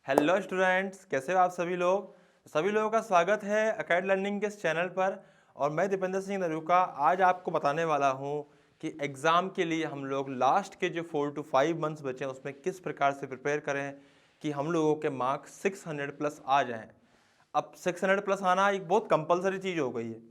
Hello students, कैसे हो आप सभी लोगों का स्वागत है अकेड लर्निंग के इस चैनल पर। और मैं दीपेंद्र सिंह नरूका आज आपको बताने वाला हूं कि एग्ज़ाम के लिए हम लोग लास्ट के जो 4 to 5 मंथ्स बचे हैं उसमें किस प्रकार से प्रिपेयर करें कि हम लोगों के मार्क्स 600 प्लस आ जाएं। अब 600 प्लस आना एक बहुत कंपलसरी चीज़ हो गई है।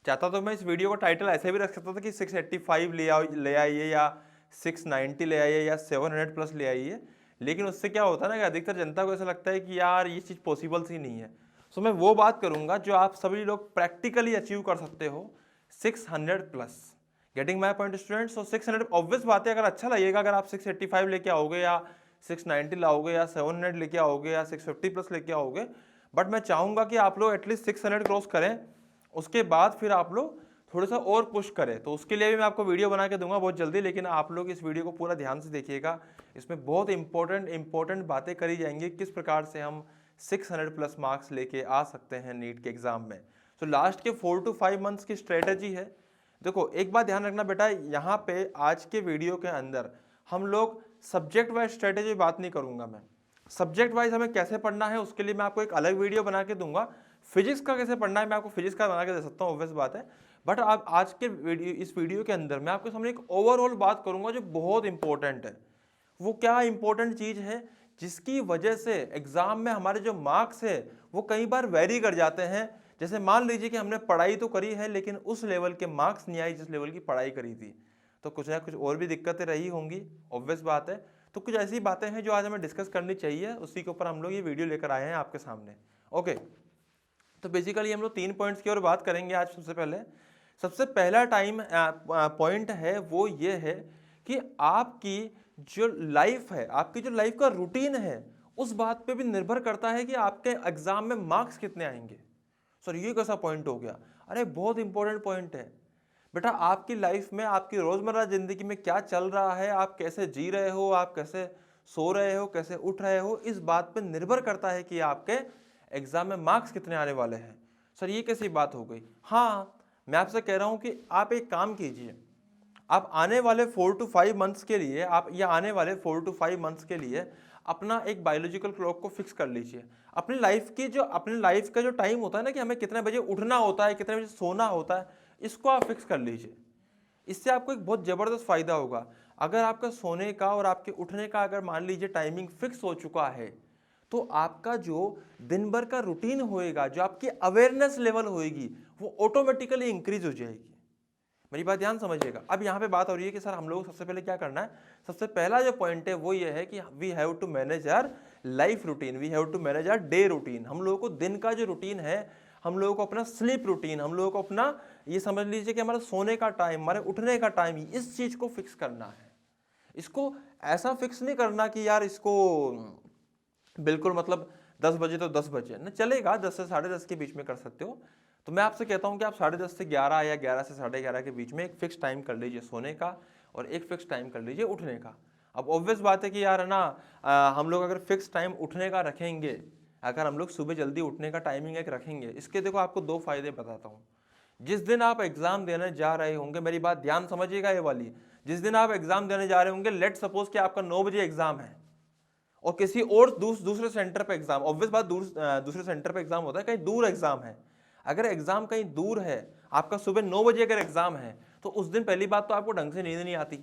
चाहता तो मैं इस वीडियो का टाइटल ऐसे भी रख सकता था कि 685 ले आइए या 690 ले आइए या 700 प्लस ले आइए, लेकिन उससे क्या होता है ना कि अधिकतर जनता को ऐसा लगता है कि यार ये चीज़ पॉसिबल सी नहीं है। सो मैं वो बात करूंगा जो आप सभी लोग प्रैक्टिकली अचीव कर सकते हो 600 plus. Getting my point students? So 600 obvious बात है, अगर अच्छा लगेगा अगर आप 685 लेके आओगे या 690 लाओगे या 700 लेके आओगे या 650 प्लस लेके आओगे, बट मैं चाहूंगा कि आप लोग एटलीस्ट 600 क्रॉस करें, उसके बाद फिर आप लोग थोड़ा सा और पुश करें। तो उसके लिए भी मैं आपको वीडियो बना के दूंगा बहुत जल्दी, लेकिन आप लोग इस वीडियो को पूरा ध्यान से देखिएगा। इसमें बहुत इंपॉर्टेंट बातें करी जाएंगी किस प्रकार से हम 600 प्लस मार्क्स लेके आ सकते हैं नीट के एग्जाम में। तो लास्ट के 4 to 5 मंथ्स की स्ट्रेटेजी है। देखो एक बात ध्यान रखना बेटा, यहाँ पे आज के वीडियो के अंदर हम लोग सब्जेक्ट वाइज स्ट्रेटेजी बात नहीं करूंगा। मैं सब्जेक्ट वाइज हमें कैसे पढ़ना है उसके लिए मैं आपको एक अलग वीडियो बना के दूंगा। फिजिक्स का कैसे पढ़ना है मैं आपको फिजिक्स का बना के दे सकता हूँ, ऑब्वियस बात है। बट आप आज के इस वीडियो के अंदर मैं आपके सामने एक ओवरऑल बात करूंगा जो बहुत इंपॉर्टेंट है। वो क्या इंपॉर्टेंट चीज है जिसकी वजह से एग्जाम में हमारे जो मार्क्स है वो कई बार वेरी कर जाते हैं। जैसे मान लीजिए कि हमने पढ़ाई तो करी है लेकिन उस लेवल के मार्क्स नहीं आए जिस लेवल की पढ़ाई करी थी, तो कुछ ना कुछ और भी दिक्कतें रही होंगी, ऑब्वियस बात है। तो कुछ ऐसी बातें हैं जो आज हमें डिस्कस करनी चाहिए, उसी के ऊपर हम लोग ये वीडियो लेकर आए हैं आपके सामने। ओके, तो बेसिकली हम लोग 3 पॉइंट्स की ओर बात करेंगे आज। सबसे पहला पॉइंट है वो ये है कि आपकी जो लाइफ है, आपकी जो लाइफ का रूटीन है, उस बात पे भी निर्भर करता है कि आपके एग्जाम में मार्क्स कितने आएंगे। सर ये कैसा पॉइंट हो गया? अरे बहुत इंपॉर्टेंट पॉइंट है बेटा। आपकी लाइफ में, आपकी रोजमर्रा जिंदगी में क्या चल रहा है, आप कैसे जी रहे हो, आप कैसे सो रहे हो, कैसे उठ रहे हो, इस बात पर निर्भर करता है कि आपके एग्जाम में मार्क्स कितने आने वाले हैं। सर ये कैसी बात हो गई? हाँ, मैं आपसे कह रहा हूं कि आप एक काम कीजिए, आप आने वाले 4 to 5 मंथ्स के लिए, अपना एक बायोलॉजिकल क्लॉक को फिक्स कर लीजिए। अपनी लाइफ का जो टाइम होता है ना कि हमें कितने बजे उठना होता है, कितने बजे सोना होता है, इसको आप फिक्स कर लीजिए। इससे आपको एक बहुत जबरदस्त फायदा होगा। अगर आपका सोने का और आपके उठने का अगर मान लीजिए टाइमिंग फिक्स हो चुका है, तो आपका जो दिन भर का रूटीन होएगा, जो आपकी अवेयरनेस लेवल होएगी, वो ऑटोमेटिकली इंक्रीज हो जाएगी। मेरी बात ध्यान समझिएगा। अब यहाँ पे बात हो रही है कि सर हम लोग सबसे पहले क्या करना है। सबसे पहला जो पॉइंट है वो ये है कि we have to manage our life routine, we have to manage our day routine. हम लोगों को दिन का जो रूटीन है, हम लोगों को अपना स्लीप रूटीन, हम लोगों को अपना ये समझ लीजिए कि हमारा सोने का टाइम, हमारे उठने का टाइम, इस चीज को फिक्स करना है। इसको ऐसा फिक्स नहीं करना कि यार इसको बिल्कुल मतलब 10 बजे तो 10 बजे ना चलेगा, 10 से 10:30 के बीच में कर सकते हो। तो मैं आपसे कहता हूं कि आप 10:30 से 11 या 11 से 11:30 के बीच में एक फिक्स टाइम कर लीजिए सोने का और एक फिक्स टाइम कर लीजिए उठने का। अब ऑब्वियस बात है कि यार है ना, हम लोग अगर फिक्स टाइम उठने का रखेंगे, अगर हम लोग सुबह जल्दी उठने का टाइमिंग एक रखेंगे, इसके देखो आपको 2 फायदे बताता हूँ। जिस दिन आप एग्जाम देने जा रहे होंगे, मेरी बात ध्यान समझिएगा ये वाली, जिस दिन आप एग्जाम देने जा रहे होंगे, लेट सपोज कि आपका 9 बजे एग्जाम है और किसी और दूसरे सेंटर पे एग्जाम, ऑब्वियस बात दूसरे सेंटर पे एग्जाम होता है, कहीं दूर एग्जाम है। अगर एग्जाम कहीं दूर है, आपका सुबह 9 बजे अगर एग्जाम है, तो उस दिन पहली बात तो आपको ढंग से नींद नहीं आती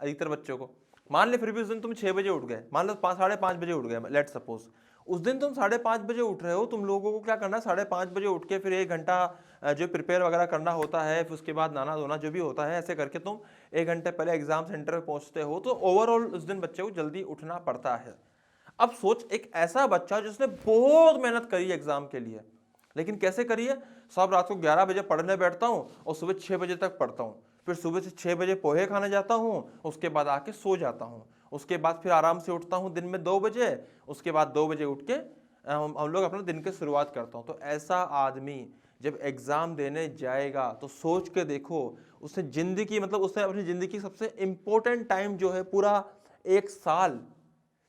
अधिकतर बच्चों को। मान ले फिर भी उस दिन तुम 6 बजे उठ गए, मान लो 5:30 बजे उठ गए, लेट सपोज उस दिन तुम 5:30 बजे उठ रहे हो, तुम लोगों को क्या करना है, 5:30 बजे उठ के फिर 1 घंटा जो प्रिपेयर वगैरह करना होता है, फिर उसके बाद नहाना धोना जो भी होता है, ऐसे करके तुम 1 घंटे पहले एग्जाम सेंटर पे पहुंचते हो। तो ओवरऑल उस दिन बच्चे को जल्दी उठना पड़ता है। अब सोच, एक ऐसा बच्चा जिसने बहुत मेहनत करी एग्जाम के लिए, लेकिन कैसे करी है, सब रात को 11 बजे पढ़ने बैठता हूं और सुबह 6 बजे तक पढ़ता हूं, फिर सुबह से 6 बजे पोहे खाने जाता हूं, उसके बाद आके सो जाता हूं, उसके बाद फिर आराम से उठता हूं दिन में 2 बजे, उसके बाद 2 बजे उठ के हम लोग अपना दिन की शुरुआत करता हूं। तो ऐसा आदमी जब एग्जाम देने जाएगा तो सोच के देखो, उसने जिंदगी मतलब उसने अपनी जिंदगी की सबसे इंपॉर्टेंट टाइम जो है पूरा 1 साल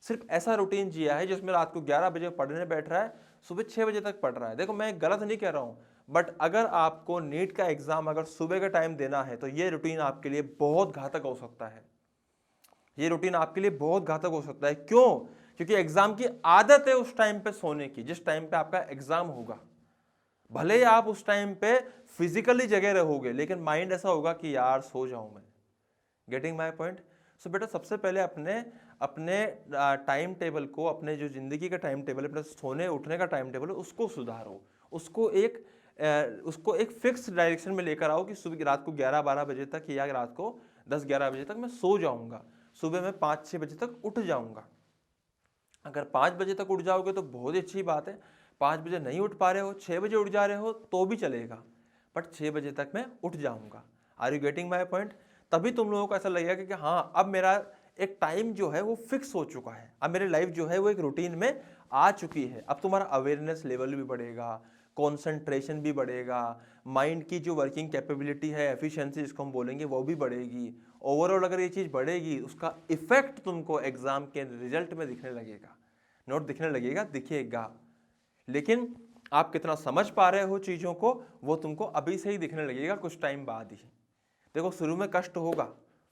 सिर्फ ऐसा रूटीन जिया है जिसमें रात को 11 बजे पढ़ने बैठ रहा है, सुबह 6 बजे तक पढ़ रहा है। देखो मैं गलत नहीं कह रहा हूं, बट अगर आपको नीट का एग्जाम अगर सुबह का टाइम देना है तो ये रूटीन आपके लिए बहुत घातक हो सकता है। ये रूटीन आपके लिए बहुत घातक हो सकता है। क्यों? क्योंकि एग्जाम की आदत है उस टाइम पे सोने की जिस टाइम पे आपका एग्जाम होगा। भले ही आप उस टाइम पे फिजिकली जगह रहोगे, लेकिन माइंड ऐसा होगा कि यार सो जाऊं मैं। Getting my point? सो बेटा सबसे पहले अपने अपने टाइम टेबल को, अपने जो जिंदगी का टाइम टेबल है, अपने सोने उठने का टाइम टेबल है, उसको सुधारो। उसको एक फिक्स डायरेक्शन में लेकर आओ कि सुबह रात को 11-12 बजे तक या रात को 10-11 बजे तक मैं सो जाऊंगा, सुबह मैं 5-6 बजे तक उठ जाऊंगा। अगर 5 बजे तक उठ जाओगे तो बहुत ही अच्छी बात है। 5 बजे नहीं उठ पा रहे हो, 6 बजे उठ जा रहे हो तो भी चलेगा, बट 6 बजे तक मैं उठ जाऊंगा। Are you getting my point? तभी तुम लोगों को ऐसा लगेगा कि हाँ अब मेरा एक टाइम जो है वो फिक्स हो चुका है, अब मेरी लाइफ जो है वो एक रूटीन में आ चुकी है। अब तुम्हारा अवेयरनेस लेवल भी बढ़ेगा, कॉन्सेंट्रेशन भी बढ़ेगा, माइंड की जो वर्किंग कैपेबिलिटी है, एफिशिएंसी जिसको हम बोलेंगे, वो भी बढ़ेगी। ओवरऑल अगर ये चीज़ बढ़ेगी, उसका इफेक्ट तुमको एग्जाम के रिजल्ट में दिखने लगेगा, नोट दिखने लगेगा, दिखेगा। लेकिन आप कितना समझ पा रहे हो चीज़ों को, वो तुमको अभी से ही दिखने लगेगा, कुछ टाइम बाद ही। देखो शुरू में कष्ट होगा,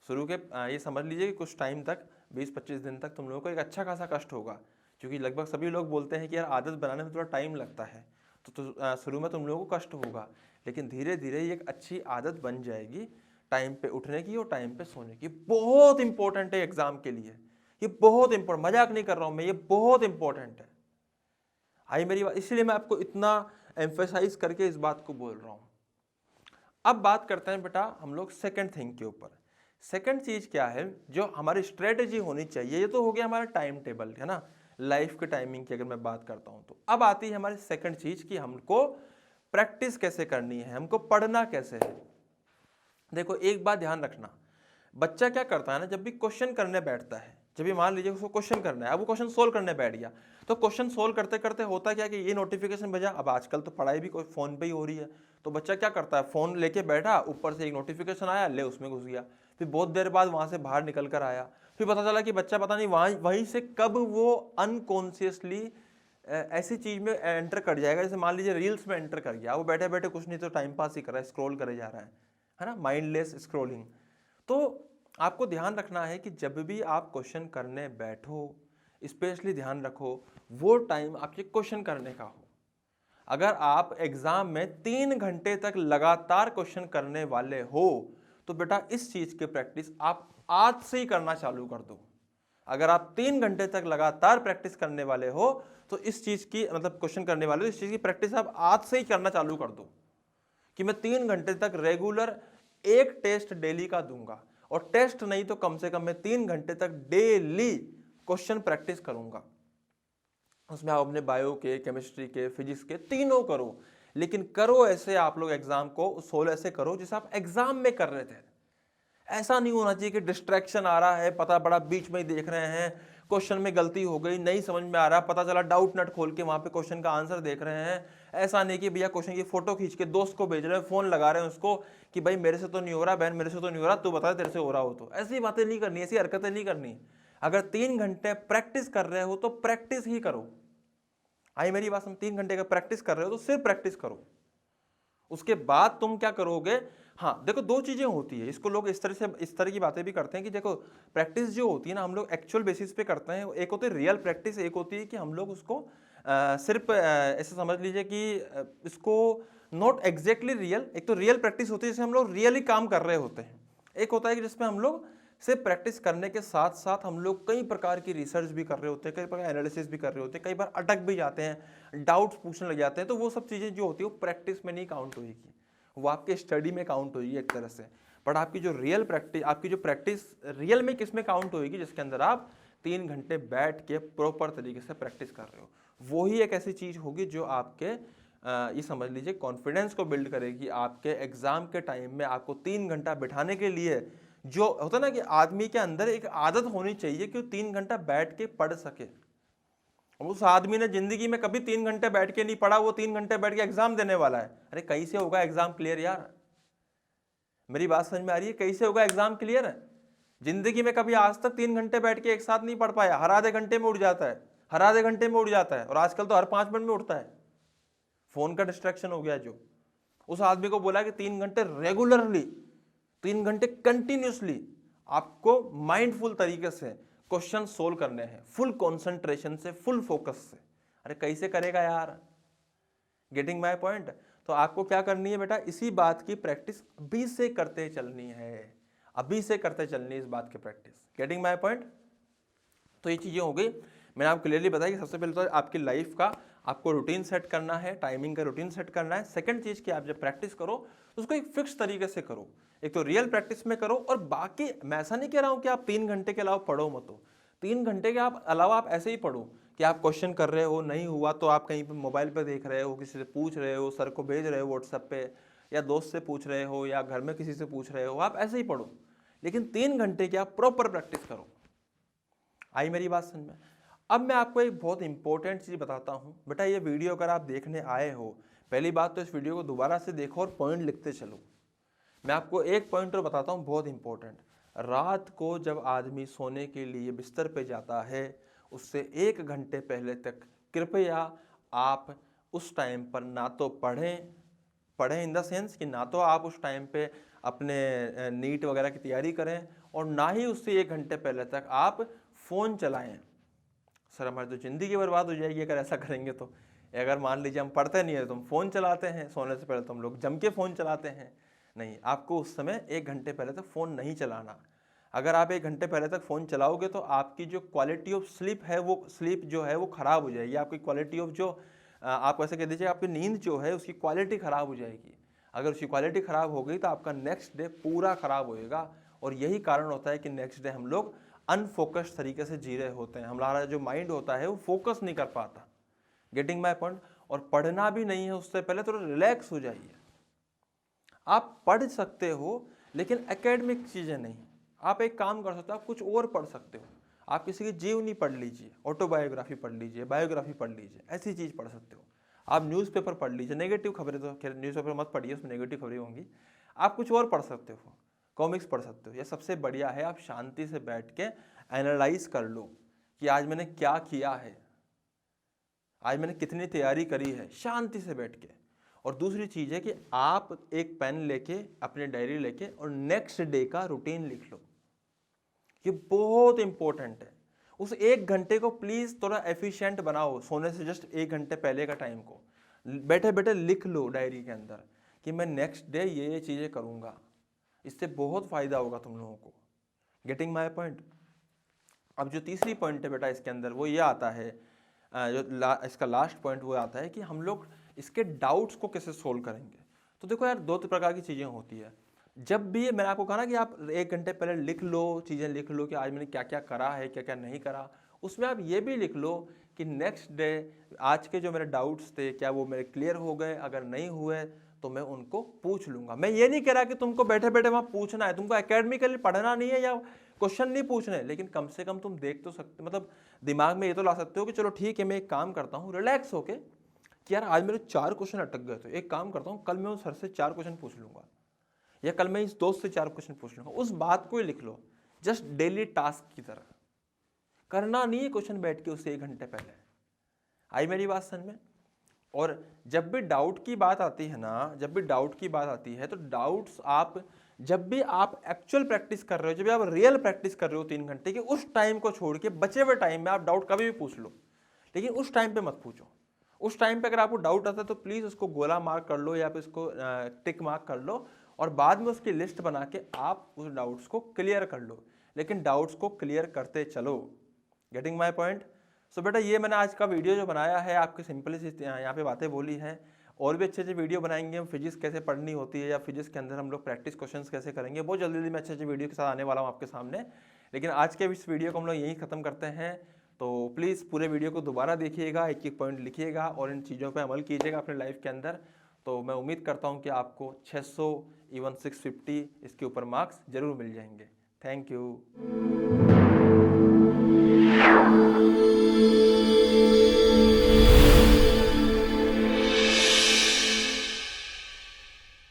शुरू के ये समझ लीजिए कि कुछ टाइम तक 20-25 दिन तक तुम लोगों को एक अच्छा खासा कष्ट होगा, क्योंकि लगभग सभी लोग बोलते हैं कि यार आदत बनाने में थोड़ा टाइम लगता है। तो शुरू में तुम लोगों को कष्ट होगा, लेकिन धीरे धीरे ये एक अच्छी आदत बन जाएगी टाइम पे उठने की और टाइम पे सोने की। बहुत इंपॉर्टेंट है एग्जाम के लिए, ये बहुत इंपॉर्टेंट, मजाक नहीं कर रहा हूं मैं, ये बहुत इंपॉर्टेंट है। आई मेरी बात? इसलिए मैं आपको इतना एम्फेसाइज करके इस बात को बोल रहा हूं। अब बात करते हैं बेटा हम लोग सेकंड थिंग के ऊपर। सेकंड चीज क्या है जो हमारी स्ट्रेटेजी होनी चाहिए? ये तो हो गया हमारा टाइम टेबल, है ना, लाइफ के टाइमिंग की अगर मैं बात करता हूं तो अब आती है हमारी सेकंड चीज कि हमको प्रैक्टिस कैसे करनी है, हमको पढ़ना कैसे है। देखो एक बात ध्यान रखना, बच्चा क्या करता है ना, जब भी क्वेश्चन करने बैठता है, जब भी मान लीजिए उसको क्वेश्चन करना है, अब वो क्वेश्चन सोल्व करने बैठ गया, तो क्वेश्चन सोल्व करते करते होता क्या कि ये नोटिफिकेशन भेजा। अब आजकल तो पढ़ाई भी फोन पे ही हो रही है, तो बच्चा क्या करता है, फोन लेके बैठा, ऊपर से एक नोटिफिकेशन आया, ले उसमें घुस गया, फिर बहुत देर बाद वहां से बाहर निकल कर आया, फिर पता चला कि बच्चा पता नहीं वहीं से कब वो अनकॉन्शियसली ऐसी चीज में एंटर कर जाएगा, जैसे मान लीजिए रील्स में एंटर कर गया, वो बैठे बैठे कुछ नहीं तो टाइम पास ही कर रहा है, स्क्रॉल करे जा रहा है ना, माइंडलेस स्क्रॉलिंग। तो आपको ध्यान रखना है कि जब भी आप क्वेश्चन करने बैठो, स्पेशली ध्यान रखो वो टाइम आपके क्वेश्चन करने का हो। अगर आप एग्जाम में 3 घंटे तक लगातार क्वेश्चन करने वाले हो तो बेटा इस चीज की प्रैक्टिस आप आज से ही करना चालू कर दो। अगर आप 3 घंटे तक लगातार प्रैक्टिस करने वाले हो तो इस चीज की मतलब क्वेश्चन करने वाले हो, इस चीज की प्रैक्टिस आप आज से ही करना चालू कर दो कि मैं 3 घंटे तक रेगुलर एक टेस्ट डेली का दूंगा, और टेस्ट नहीं तो कम से कम मैं 3 घंटे तक डेली क्वेश्चन प्रैक्टिस करूंगा। उसमें आप अपने बायो के, केमिस्ट्री के, फिजिक्स के तीनों करो, लेकिन करो ऐसे आप लोग एग्जाम को सोलो ऐसे करो जैसे आप एग्जाम में कर रहे थे। ऐसा नहीं होना चाहिए कि डिस्ट्रैक्शन आ रहा है, पता पड़ा बीच में ही देख रहे हैं, क्वेश्चन में गलती हो गई, नहीं समझ में आ रहा, पता चला डाउट नट खोल के वहां पे क्वेश्चन का आंसर देख रहे हैं। ऐसा नहीं कि भैया क्वेश्चन की फोटो खींच के दोस्त को भेज रहे हैं, फोन लगा रहे हैं उसको कि भाई मेरे से तो नहीं हो रहा, बहन मेरे से तो नहीं हो रहा, तू बता तेरे से हो रहा हो तो। ऐसी बातें नहीं करनी, ऐसी हरकतें नहीं करनी। अगर 3 घंटे प्रैक्टिस कर रहे हो तो प्रैक्टिस ही करो। आई मेरी बात? 3 घंटे का प्रैक्टिस कर रहे हो तो सिर्फ प्रैक्टिस करो, उसके बाद तुम क्या करोगे। हाँ देखो दो चीजें होती है, इसको लोग इस तरह की बातें भी करते हैं कि देखो प्रैक्टिस जो होती है ना हम लोग एक्चुअल बेसिस पे करते हैं, एक होती है रियल प्रैक्टिस, एक होती है कि हम लोग उसको सिर्फ ऐसे समझ लीजिए कि इसको नॉट एग्जैक्टली रियल। एक तो रियल प्रैक्टिस होती है जिसमें हम लोग रियली काम कर रहे होते हैं, एक होता है कि जिसमें हम लोग सिर्फ प्रैक्टिस करने के साथ साथ हम लोग कई प्रकार की रिसर्च भी कर रहे होते हैं, कई प्रकार एनालिसिस भी कर रहे होते हैं, कई बार अटक भी जाते हैं, डाउट्स पूछने लग जाते हैं। तो वो सब चीज़ें जो होती है वो प्रैक्टिस में नहीं काउंट होगी, वो आपके स्टडी में काउंट होगी एक तरह से। बट आपकी जो रियल प्रैक्टिस, आपकी जो प्रैक्टिस रियल में किस में काउंट होगी, जिसके अंदर आप 3 घंटे बैठ के प्रॉपर तरीके से प्रैक्टिस कर रहे हो, वो ही एक ऐसी चीज़ होगी जो आपके ये समझ लीजिए कॉन्फिडेंस को बिल्ड करेगी। आपके एग्जाम के टाइम में आपको 3 घंटा बिठाने के लिए जो होता है ना कि आदमी के अंदर एक आदत होनी चाहिए कि वो 3 घंटा बैठ के पढ़ सके। उस आदमी ने जिंदगी में कभी 3 घंटे बैठ के नहीं पढ़ा, वो 3 घंटे बैठ के एग्जाम देने वाला है। अरे कैसे होगा एग्जाम क्लियर यार? मेरी बात समझ में आ रही है? कैसे होगा एग्जाम क्लियर है? जिंदगी में कभी आज तक 3 घंटे बैठ के एक साथ नहीं पढ़ पाया, हर आधे घंटे में उठ जाता है, हर आधे घंटे में उठ जाता है, और आजकल तो हर 5 मिनट में उठता है। फोन का डिस्ट्रैक्शन हो गया जो। उस आदमी को बोला कि 3 घंटे रेगुलरली, 3 घंटे कंटिन्यूसली आपको माइंडफुल तरीके से क्वेश्चन सोल्व करने हैं फुल कॉन्सेंट्रेशन से, फुल फोकस से। अरे कैसे करेगा यार? Getting my point? तो आपको क्या करनी है बेटा, इसी बात की प्रैक्टिस अभी से करते चलनी है, अभी से करते चलनी है इस बात की प्रैक्टिस। Getting my point? तो ये चीज़ें हो गई, मैंने आपको क्लियरली बताया कि सबसे पहले तो आपकी लाइफ का आपको रूटीन सेट करना है, टाइमिंग का रूटीन सेट करना है। सेकंड चीज़ कि आप जब प्रैक्टिस करो तो उसको एक फिक्स तरीके से करो, एक तो रियल प्रैक्टिस में करो, और बाकी मैं ऐसा नहीं कह रहा हूँ कि आप 3 घंटे के अलावा पढ़ो मत हो। 3 घंटे के अलावा आप ऐसे ही पढ़ो कि आप क्वेश्चन कर रहे हो, नहीं हुआ तो आप कहीं पे मोबाइल पे देख रहे हो, किसी से पूछ रहे हो, सर को भेज रहे हो व्हाट्सएप पे, या दोस्त से पूछ रहे हो, या घर में किसी से पूछ रहे हो, आप ऐसे ही पढ़ो, लेकिन 3 घंटे की आप प्रॉपर प्रैक्टिस करो। आई मेरी बात समझ में? अब मैं आपको एक बहुत इंपॉर्टेंट चीज़ बताता हूँ बेटा। ये वीडियो अगर आप देखने आए हो, पहली बात तो इस वीडियो को दोबारा से देखो और पॉइंट लिखते चलो। मैं आपको एक पॉइंट और बताता हूँ बहुत इंपॉर्टेंट। रात को जब आदमी सोने के लिए बिस्तर पे जाता है, उससे 1 घंटे पहले तक कृपया आप उस टाइम पर ना तो पढ़ें इन द सेंस कि ना तो आप उस टाइम पे अपने नीट वगैरह की तैयारी करें, और ना ही उससे 1 घंटे पहले तक आप फ़ोन चलाएं। सर हमारी तो ज़िंदगी बर्बाद हो जाएगी अगर ऐसा करेंगे तो। अगर मान लीजिए हम पढ़ते नहीं है तो हम फ़ोन चलाते हैं, सोने से पहले तो हम लोग जम के फ़ोन चलाते हैं। नहीं, आपको उस समय 1 घंटे पहले तक फ़ोन नहीं चलाना। अगर आप 1 घंटे पहले तक फ़ोन चलाओगे तो आपकी जो क्वालिटी ऑफ स्लीप है, वो स्लीप जो है वो ख़राब हो जाएगी। आपकी क्वालिटी ऑफ जो आप ऐसे कह दीजिए आपकी नींद जो है उसकी क्वालिटी ख़राब हो जाएगी। अगर उसकी क्वालिटी ख़राब हो गई तो आपका नेक्स्ट डे पूरा ख़राब होएगा, और यही कारण होता है कि नेक्स्ट डे हम लोग अनफोकस्ड तरीके से जी रहे होते हैं। हमारा जो माइंड होता है वो फोकस नहीं कर पाता। Getting my point? और पढ़ना भी नहीं है उससे पहले तो रिलैक्स हो जाइए। आप पढ़ सकते हो लेकिन एकेडमिक चीज़ें नहीं। आप एक काम कर सकते हो, आप कुछ और पढ़ सकते हो। आप किसी की जीवनी पढ़ लीजिए, ऑटोबायोग्राफी पढ़ लीजिए, बायोग्राफी पढ़ लीजिए, ऐसी चीज़ पढ़ सकते हो। आप न्यूज़पेपर पढ़ लीजिए। नेगेटिव खबरें तो खैर न्यूज़पेपर मत पढ़िए, उसमें नेगेटिव खबरें होंगी। आप कुछ और पढ़ सकते हो, कॉमिक्स पढ़ सकते हो, या सबसे बढ़िया है आप शांति से बैठ के एनालाइज कर लो कि आज मैंने क्या किया है, आज मैंने कितनी तैयारी करी है, शांति से बैठ के। और दूसरी चीज़ है कि आप एक पेन लेके, अपनी डायरी लेके, और नेक्स्ट डे का रूटीन लिख लो। ये बहुत इंपॉर्टेंट है। उस 1 घंटे को प्लीज़ थोड़ा एफिशिएंट बनाओ। सोने से जस्ट 1 घंटे पहले का टाइम को बैठे बैठे लिख लो डायरी के अंदर कि मैं नेक्स्ट डे ये चीज़ें करूँगा। इससे बहुत फ़ायदा होगा तुम लोगों को। Getting my point? अब जो तीसरी पॉइंट है बेटा इसके अंदर, वो ये आता है, इसका लास्ट पॉइंट वो आता है कि हम लोग इसके डाउट्स को कैसे सोल्व करेंगे। तो देखो यार, 2 प्रकार की चीज़ें होती है। जब भी मैंने आपको कहा ना कि आप 1 घंटे पहले लिख लो, चीज़ें लिख लो कि आज मैंने क्या क्या करा है, क्या क्या नहीं करा। उसमें आप ये भी लिख लो कि नेक्स्ट डे आज के जो मेरे डाउट्स थे क्या वो मेरे क्लियर हो गए, अगर नहीं हुए तो मैं उनको पूछ लूँगा। मैं ये नहीं कह रहा कि तुमको बैठे बैठे वहाँ पूछना है, तुमको एकेडमिकली पढ़ना नहीं है या क्वेश्चन नहीं पूछने, लेकिन कम से कम तुम देख तो सकते, मतलब दिमाग में ये तो ला सकते हो कि चलो ठीक है मैं एक काम करता हूँ रिलैक्स होके कि यार आज मेरे 4 क्वेश्चन अटक गए, तो एक काम करता हूँ कल मैं उस सर से 4 क्वेश्चन पूछ लूँगा, या कल मैं इस दोस्त से 4 क्वेश्चन पूछ लूँगा। उस बात को ही लिख लो, जस्ट डेली टास्क की तरह। करना नहीं है क्वेश्चन बैठ के उससे 1 घंटे पहले। आई मेरी बात समझ में? और जब भी डाउट की बात आती है ना, जब भी डाउट की बात आती है तो डाउट्स आप जब भी आप एक्चुअल प्रैक्टिस कर रहे हो, जब भी आप रियल प्रैक्टिस कर रहे हो 3 घंटे की, उस टाइम को छोड़ के बचे हुए टाइम में आप डाउट कभी भी पूछ लो, लेकिन उस टाइम पे मत पूछो। उस टाइम पे अगर आपको डाउट आता है तो प्लीज़ उसको गोला मार्क कर लो या फिर उसको टिक मार्क कर लो, और बाद में उसकी लिस्ट बना के आप उस डाउट्स को क्लियर कर लो, लेकिन डाउट्स को क्लियर करते चलो। Getting my point? सो बेटा ये मैंने आज का वीडियो जो बनाया है आपके सिंपली सी यहाँ पे बातें बोली हैं। और भी अच्छे अच्छे वीडियो बनाएंगे हम, फिजिक्स कैसे पढ़नी होती है या फिजिक्स के अंदर हम लोग प्रैक्टिस क्वेश्चंस कैसे करेंगे, बहुत जल्दी मैं अच्छे अच्छे वीडियो के साथ आने वाला हूँ आपके सामने। लेकिन आज के इस वीडियो को हम लोग यहीं ख़त्म करते हैं। तो प्लीज़ पूरे वीडियो को दोबारा देखिएगा, एक एक पॉइंट लिखिएगा और इन चीज़ों पर अमल कीजिएगा अपने लाइफ के अंदर। तो मैं उम्मीद करता हूँ कि आपको 600 इवन 650 इसके ऊपर मार्क्स जरूर मिल जाएंगे। Thank you.